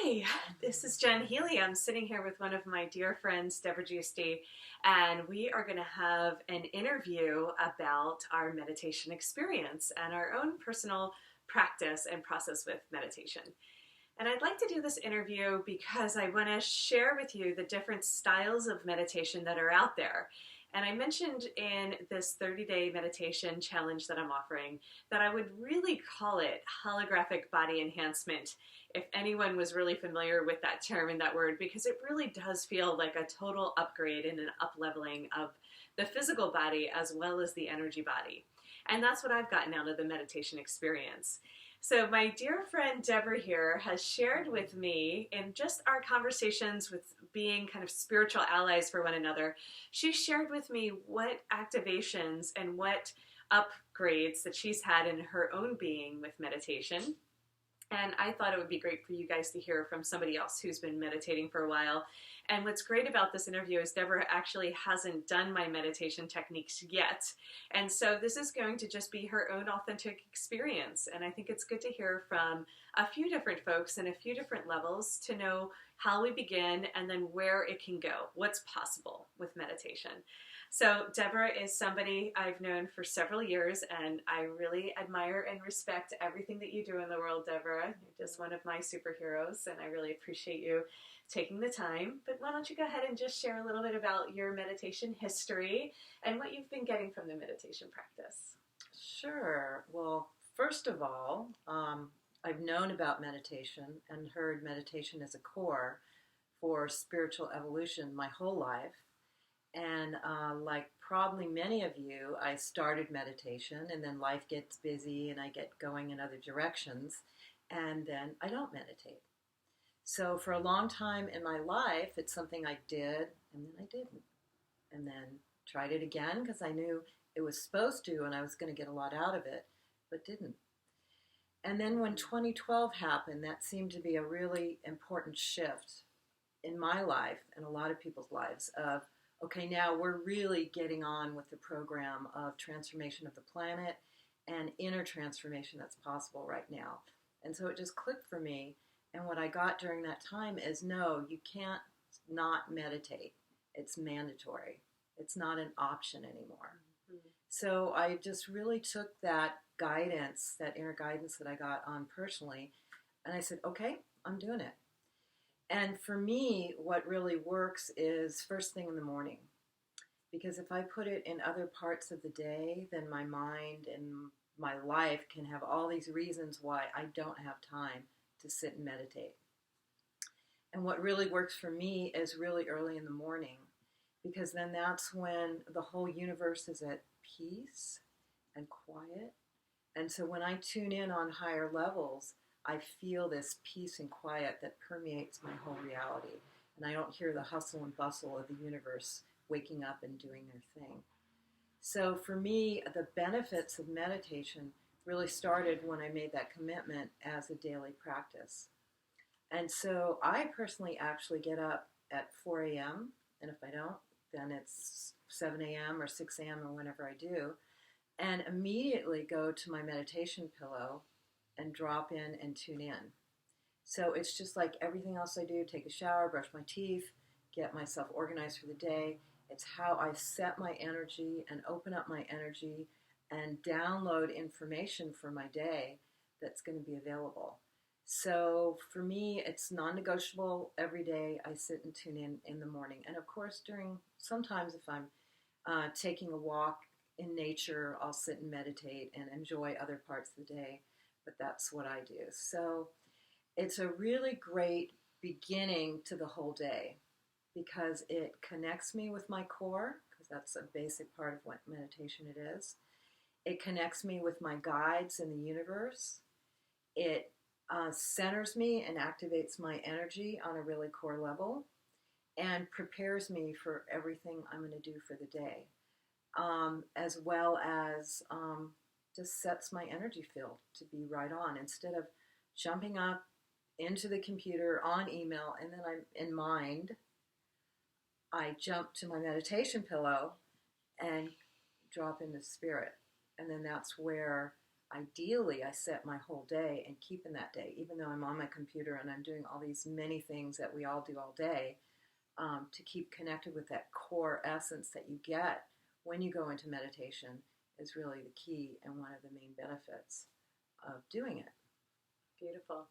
Hi, this is Jen Healy. I'm sitting here with one of my dear friends, Debra Giusti, and we are going to have an interview about our meditation experience and our own personal practice and process with meditation. And I'd like to do this interview because I want to share with you the different styles of meditation that are out there. And I mentioned in this 30-day meditation challenge that I'm offering that I would really call it holographic body enhancement if anyone was really familiar with that term and that word, because it really does feel like a total upgrade and an up-leveling of the physical body as well as the energy body. And that's what I've gotten out of the meditation experience. So my dear friend Debra here has shared with me in just our conversations with being kind of spiritual allies for one another, she shared with me what activations and what upgrades that she's had in her own being with meditation. And I thought it would be great for you guys to hear from somebody else who's been meditating for a while. And what's great about this interview is Debra actually hasn't done my meditation techniques yet. And so this is going to just be her own authentic experience. And I think it's good to hear from a few different folks in a few different levels to know how we begin and then where it can go, what's possible with meditation. So Debra is somebody I've known for several years, and I really admire and respect everything that you do in the world, Debra. You're just one of my superheroes, and I really appreciate you taking the time. But why don't you go ahead and just share a little bit about your meditation history and what you've been getting from the meditation practice? Sure. Well, first of all, I've known about meditation and heard meditation as a core for spiritual evolution my whole life. And like probably many of you, I started meditation and then life gets busy and I get going in other directions and then I don't meditate. So for a long time in my life, it's something I did and then I didn't. And then tried it again because I knew it was supposed to and I was going to get a lot out of it, but didn't. And then when 2012 happened, that seemed to be a really important shift in my life and a lot of people's lives of, okay, now we're really getting on with the program of transformation of the planet and inner transformation that's possible right now. And so it just clicked for me. And what I got during that time is, no, you can't not meditate. It's mandatory. It's not an option anymore. Mm-hmm. So I just really took that guidance, that inner guidance that I got on personally, and I said, okay, I'm doing it. And for me, what really works is first thing in the morning. Because if I put it in other parts of the day, then my mind and my life can have all these reasons why I don't have time to sit and meditate. And what really works for me is really early in the morning. Because then that's when the whole universe is at peace and quiet. And so when I tune in on higher levels, I feel this peace and quiet that permeates my whole reality. And I don't hear the hustle and bustle of the universe waking up and doing their thing. So for me, the benefits of meditation really started when I made that commitment as a daily practice. And so I personally actually get up at 4 a.m. And if I don't, then it's 7 a.m. or 6 a.m. or whenever I do. And immediately go to my meditation pillow and drop in and tune in. So it's just like everything else I do, take a shower, brush my teeth, get myself organized for the day. It's how I set my energy and open up my energy and download information for my day that's going to be available. So for me, it's non-negotiable. Every day I sit and tune in the morning. And of course, sometimes if I'm taking a walk in nature, I'll sit and meditate and enjoy other parts of the day. But that's what I do. So it's a really great beginning to the whole day because it connects me with my core, because that's a basic part of what meditation it is. It connects me with my guides in the universe. It centers me and activates my energy on a really core level and prepares me for everything I'm going to do for the day, as well as just sets my energy field to be right on instead of jumping up into the computer on email and then I'm in mind. I jump to my meditation pillow and drop into spirit. And then that's where ideally I set my whole day and keep in that day, even though I'm on my computer and I'm doing all these many things that we all do all day, to keep connected with that core essence that you get when you go into meditation is really the key and one of the main benefits of doing it. Beautiful.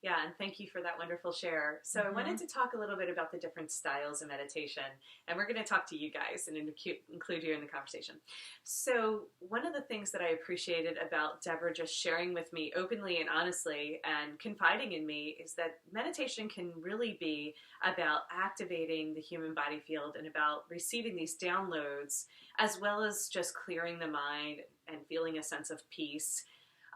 Yeah, and thank you for that wonderful share. So I wanted to talk a little bit about the different styles of meditation, and we're going to talk to you guys and include you in the conversation. So one of the things that I appreciated about Debra just sharing with me openly and honestly and confiding in me is that meditation can really be about activating the human body field and about receiving these downloads, as well as just clearing the mind and feeling a sense of peace.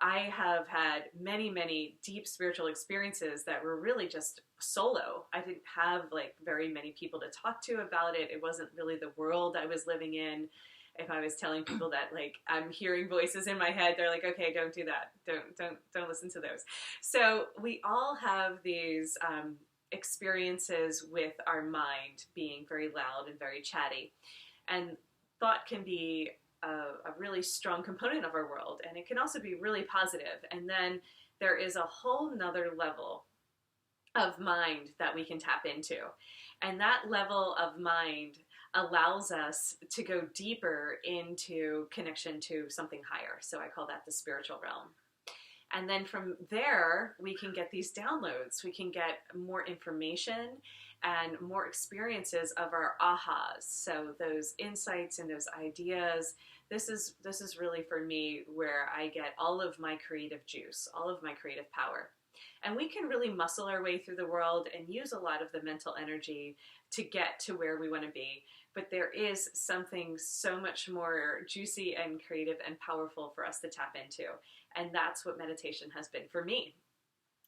I have had many, many deep spiritual experiences that were really just solo. I didn't have like very many people to talk to about it. It wasn't really the world I was living in. If I was telling people that like I'm hearing voices in my head, they're like, okay, don't do that. Don't listen to those. So we all have these experiences with our mind being very loud and very chatty. And thought can be a really strong component of our world, and it can also be really positive. And then there is a whole nother level of mind that we can tap into, and that level of mind allows us to go deeper into connection to something higher. So I call that the spiritual realm. And then from there, we can get these downloads. We can get more information and more experiences of our ahas. So those insights and those ideas, this is really for me where I get all of my creative juice, all of my creative power. And we can really muscle our way through the world and use a lot of the mental energy to get to where we want to be. But there is something so much more juicy and creative and powerful for us to tap into. And that's what meditation has been for me.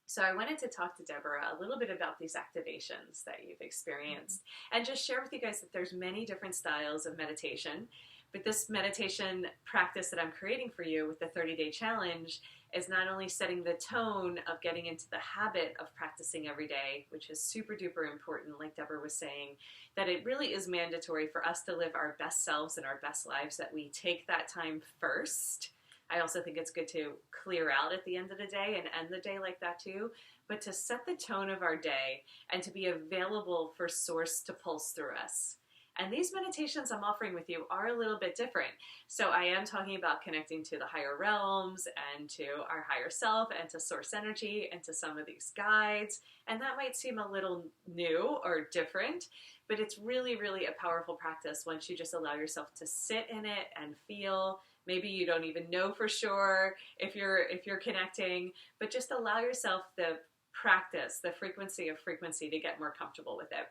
So I wanted to talk to Debra a little bit about these activations that you've experienced and just share with you guys that there's many different styles of meditation. But this meditation practice that I'm creating for you with the 30-day challenge is not only setting the tone of getting into the habit of practicing every day, which is super duper important, like Debra was saying, that it really is mandatory for us to live our best selves and our best lives, that we take that time first. I also think it's good to clear out at the end of the day and end the day like that too, but to set the tone of our day and to be available for Source to pulse through us. And these meditations I'm offering with you are a little bit different. So I am talking about connecting to the higher realms and to our higher self and to source energy and to some of these guides. And that might seem a little new or different, but it's really, really a powerful practice once you just allow yourself to sit in it and feel. Maybe you don't even know for sure if you're connecting, but just allow yourself the practice, the frequency to get more comfortable with it.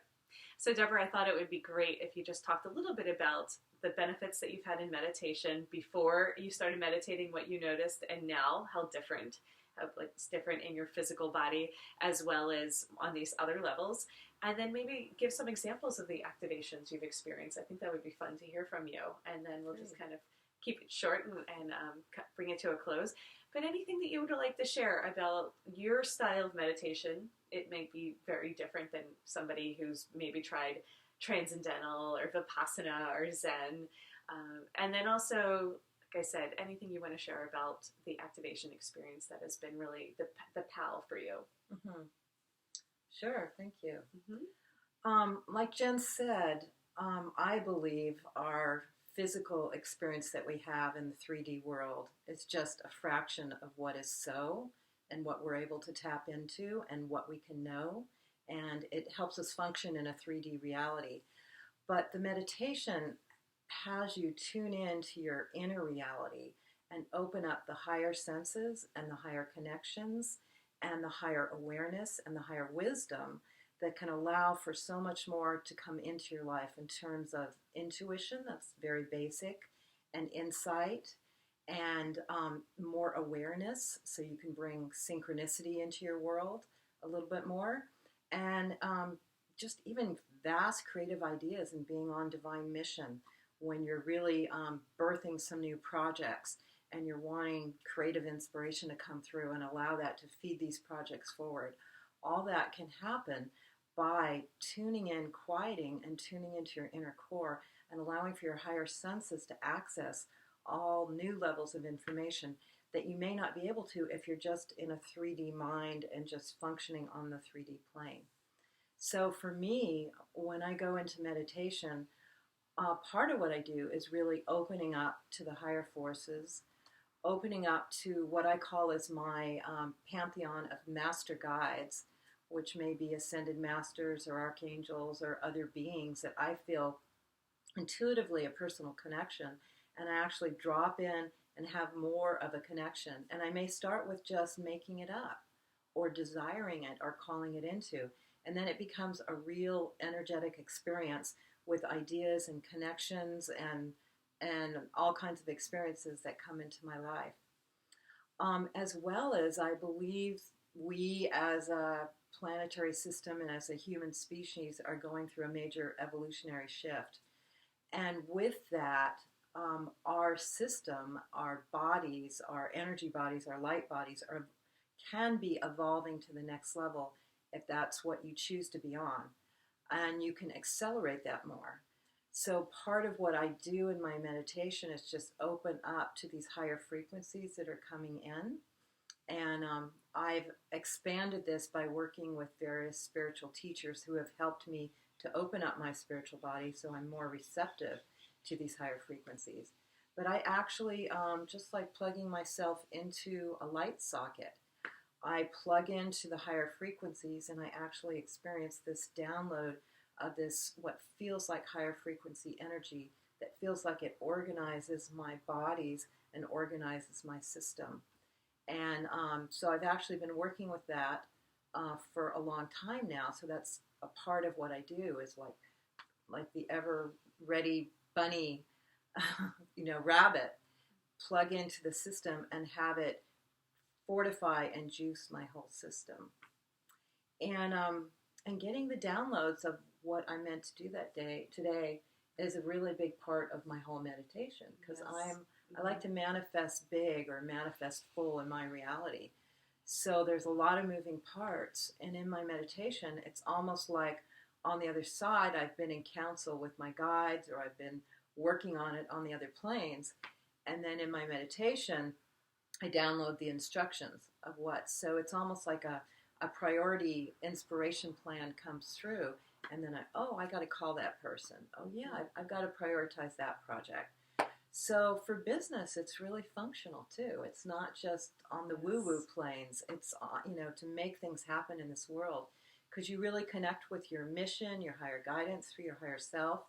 So Debra, I thought it would be great if you just talked a little bit about the benefits that you've had in meditation before you started meditating, what you noticed, and now how different, it's different in your physical body as well as on these other levels. And then maybe give some examples of the activations you've experienced. I think that would be fun to hear from you. And then we'll just kind of keep it short and bring it to a close. But anything that you would like to share about your style of meditation, it may be very different than somebody who's maybe tried Transcendental or Vipassana or Zen. And then also, like I said, anything you want to share about the activation experience that has been really the PAL for you. Mm-hmm. Sure, thank you. Mm-hmm. Like Jen said, I believe our physical experience that we have in the 3D world is just a fraction of what is so and what we're able to tap into and what we can know, and it helps us function in a 3D reality. But the meditation has you tune into your inner reality and open up the higher senses and the higher connections and the higher awareness and the higher wisdom that can allow for so much more to come into your life in terms of intuition, that's very basic, and insight, and more awareness, so you can bring synchronicity into your world a little bit more, and just even vast creative ideas and being on divine mission when you're really birthing some new projects and you're wanting creative inspiration to come through and allow that to feed these projects forward. All that can happen by tuning in, quieting, and tuning into your inner core and allowing for your higher senses to access all new levels of information that you may not be able to if you're just in a 3D mind and just functioning on the 3D plane. So for me, when I go into meditation, part of what I do is really opening up to the higher forces, opening up to what I call as my pantheon of master guides, which may be ascended masters or archangels or other beings that I feel intuitively a personal connection, and I actually drop in and have more of a connection. And I may start with just making it up or desiring it or calling it into, and then it becomes a real energetic experience with ideas and connections and all kinds of experiences that come into my life. As well as I believe we as a planetary system and as a human species are going through a major evolutionary shift. And with that, our system, our bodies, our energy bodies, our light bodies can be evolving to the next level if that's what you choose to be on. And you can accelerate that more. So part of what I do in my meditation is just open up to these higher frequencies that are coming in. And I've expanded this by working with various spiritual teachers who have helped me to open up my spiritual body so I'm more receptive to these higher frequencies. But I actually, just like plugging myself into a light socket, I plug into the higher frequencies and I actually experience this download of this, what feels like higher frequency energy that feels like it organizes my bodies and organizes my system. And so I've actually been working with that for a long time now. So that's a part of what I do is like the ever ready bunny, rabbit, plug into the system and have it fortify and juice my whole system. And getting the downloads of what I meant to do that day today is a really big part of my whole meditation because Yes. I like to manifest big or manifest full in my reality. So there's a lot of moving parts, and in my meditation, it's almost like on the other side, I've been in counsel with my guides or I've been working on it on the other planes, and then in my meditation, I download the instructions of what. So it's almost like a priority inspiration plan comes through, and then I got to call that person. Oh yeah, I've got to prioritize that project. So for business, it's really functional too. It's not just on the woo-woo planes. It's to make things happen in this world, because you really connect with your mission, your higher guidance through your higher self,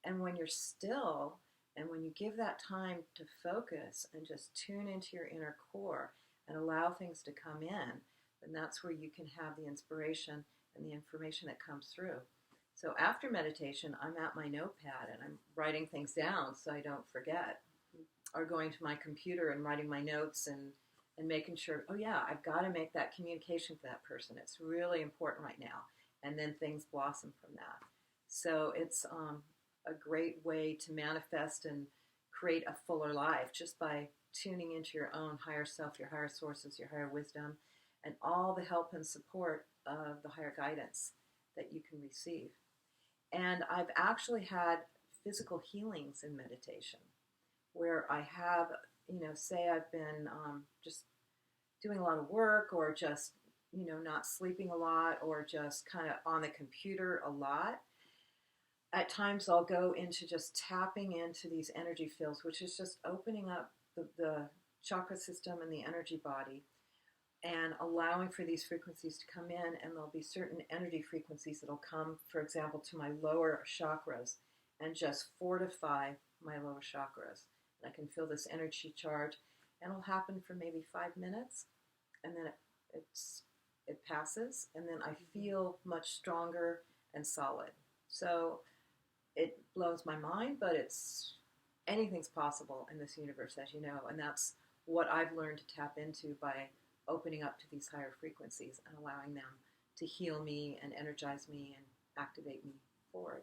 and when you're still and when you give that time to focus and just tune into your inner core and allow things to come in, then that's where you can have the inspiration and the information that comes through. So after meditation, I'm at my notepad and I'm writing things down so I don't forget, or going to my computer and writing my notes and making sure, oh yeah, I've got to make that communication for that person. It's really important right now. And then things blossom from that. So it's a great way to manifest and create a fuller life just by tuning into your own higher self, your higher sources, your higher wisdom, and all the help and support of the higher guidance that you can receive. And I've actually had physical healings in meditation where I have, say I've been just doing a lot of work or just, not sleeping a lot or just kind of on the computer a lot. At times I'll go into just tapping into these energy fields, which is just opening up the chakra system and the energy body and allowing for these frequencies to come in, and there'll be certain energy frequencies that'll come, for example, to my lower chakras and just fortify my lower chakras. And I can feel this energy charge, and it'll happen for maybe 5 minutes, and then it passes, and then I feel much stronger and solid. So it blows my mind, but anything's possible in this universe, as you know, and that's what I've learned to tap into by opening up to these higher frequencies and allowing them to heal me and energize me and activate me forward.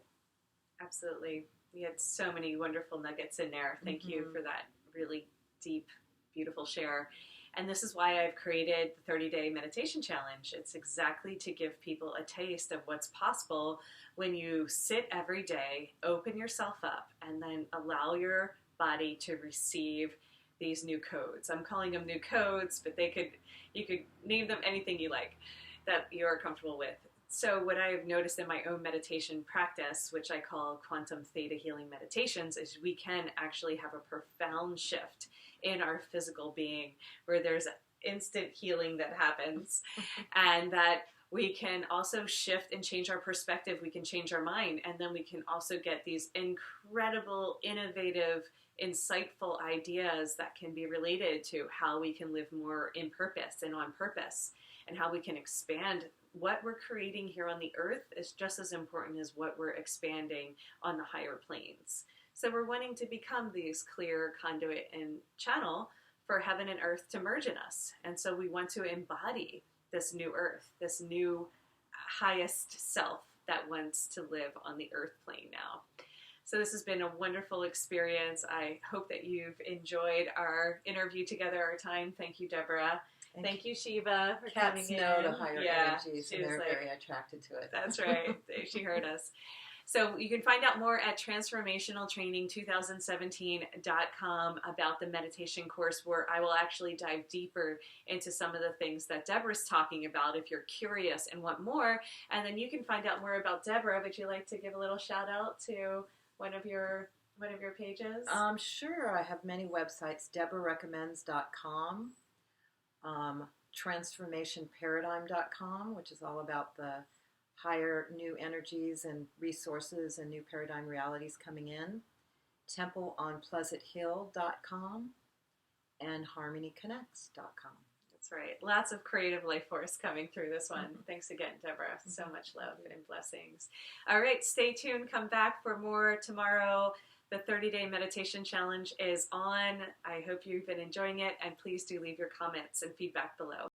Absolutely. We had so many wonderful nuggets in there. Thank you for that really deep, beautiful share. And this is why I've created the 30-day meditation challenge. It's exactly to give people a taste of what's possible when you sit every day, open yourself up, and then allow your body to receive these new codes. I'm calling them new codes, but you could name them anything you like that you're comfortable with. So what I've noticed in my own meditation practice, which I call quantum theta healing meditations, is we can actually have a profound shift in our physical being where there's instant healing that happens and that we can also shift and change our perspective. We can change our mind, and then we can also get these incredible, innovative, insightful ideas that can be related to how we can live more in purpose and on purpose, and how we can expand what we're creating here on the earth is just as important as what we're expanding on the higher planes. So we're wanting to become these clear conduit and channel for heaven and earth to merge in us. And so we want to embody this new earth, this new highest self that wants to live on the earth plane now. So this has been a wonderful experience. I hope that you've enjoyed our interview together, our time. Thank you, Deborah. Thank you, Shiva, for coming in. Cats know the higher energies, and they're very attracted to it. That's right. She heard us. So you can find out more at transformationaltraining2017.com about the meditation course, where I will actually dive deeper into some of the things that Deborah's talking about if you're curious and want more. And then you can find out more about Deborah. Would you like to give a little shout out to one of your pages? Sure. I have many websites. DeborahRecommends.com, transformationparadigm.com, which is all about the higher new energies and resources and new paradigm realities coming in, templeonpleasanthill.com, and harmonyconnects.com. That's right. Lots of creative life force coming through this one. Mm-hmm. Thanks again, Deborah. So much love and blessings. All right, stay tuned. Come back for more tomorrow. The 30-day meditation challenge is on. I hope you've been enjoying it, and please do leave your comments and feedback below.